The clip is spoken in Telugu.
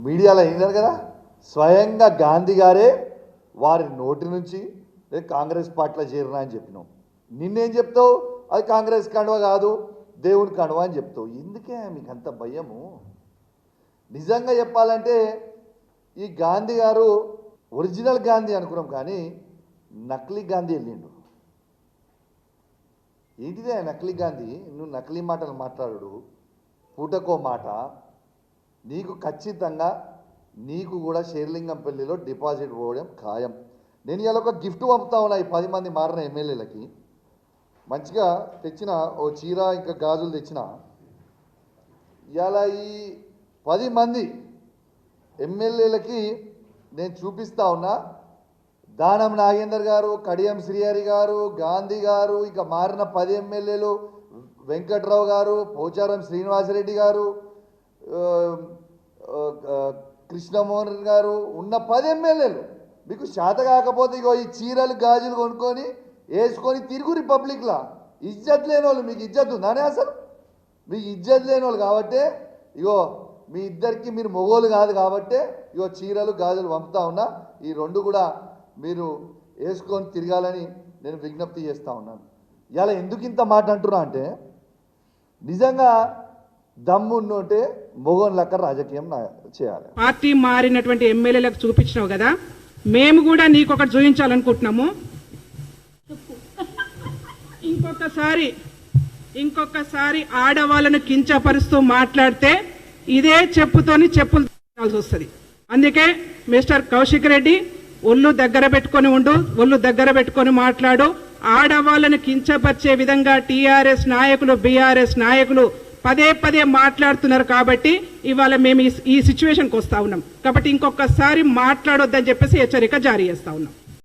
మీడియాలో అయినారు కదా, స్వయంగా గాంధీ గారే వారి నోటి నుంచి కాంగ్రెస్ పార్టీలో చేరినా అని చెప్పినావు. నిన్నేం చెప్తావు? అది కాంగ్రెస్ కండువ కాదు, దేవుని కండువ అని చెప్తావు. ఎందుకే మీకు అంత భయము? నిజంగా చెప్పాలంటే ఈ గాంధీ గారు ఒరిజినల్ గాంధీ అనుకున్నాం, కానీ నకిలీ గాంధీ వెళ్ళిండు. ఏంటిదే నకిలీ గాంధీ? నువ్వు నకిలీ మాటలు మాట్లాడు, పూటకో మాట. నీకు ఖచ్చితంగా నీకు కూడా షేర్లింగంపల్లిలో డిపాజిట్ పోవడం ఖాయం. నేను ఇలా ఒక గిఫ్ట్ పంపుతా ఉన్నా ఈ 10 మంది మారిన ఎమ్మెల్యేలకి. మంచిగా తెచ్చిన ఓ చీర ఇంకా గాజులు తెచ్చిన. ఇలా ఈ 10 మంది ఎమ్మెల్యేలకి నేను చూపిస్తా ఉన్నా. దానం నాగేందర్ గారు, కడియం శ్రీహరి గారు, గాంధీ గారు, ఇక మారిన 10 ఎమ్మెల్యేలు, వెంకట్రావు గారు, పోచారం శ్రీనివాసరెడ్డి గారు, కృష్ణమోహన్ గారు ఉన్న 10 ఎమ్మెల్యేలు మీకు శాత కాకపోతే ఇగో ఈ చీరలు గాజులు కొనుక్కొని వేసుకొని తిరుగు రిపబ్లిక్లా. ఇజ్జత్ లేని వాళ్ళు, మీకు ఇజ్జత్ ఉందానే? అసలు మీకు ఇజ్జత్ లేని వాళ్ళు కాబట్టే ఇగో మీ ఇద్దరికి మీరు మొగోలు కాదు కాబట్టే ఇగో చీరలు గాజులు పంపుతా ఉన్నా. ఈ 2 కూడా మీరు వేసుకొని తిరగాలని నేను విజ్ఞప్తి చేస్తూ ఉన్నాను. ఇలా ఎందుకు ఇంత మాట అంటున్నా అంటే, నిజంగా దమ్ముంటే మొగోన్ లెక్క రాజకీయం చేయాలి. పార్టీ మారినటువంటి ఎమ్మెల్యేలకు చూపించినావు కదా, మేము కూడా నీకు ఒకటి చూపించాలనుకుంటున్నాము. ఇంకొకసారి ఆడవాళ్ళను కించపరుస్తూ మాట్లాడితే ఇదే చెప్పుతోని చెప్పులు తీయాల్సి వస్తుంది. అందుకే మిస్టర్ కౌశిక్ రెడ్డి, ఒళ్ళు దగ్గర పెట్టుకొని ఉండు, ఒళ్ళు దగ్గర పెట్టుకొని మాట్లాడు. ఆడవాళ్ళను కించపరిచే విధంగా టీఆర్ఎస్ నాయకులు, బీఆర్ఎస్ నాయకులు పదే మాట్లాడుతున్నారు. కాబట్టి ఇవాళ మేము ఈ సిచ్యువేషన్కి వస్తా ఉన్నాం. కాబట్టి ఇంకొకసారి మాట్లాడొద్దని చెప్పేసి హెచ్చరిక జారీ చేస్తా ఉన్నాం.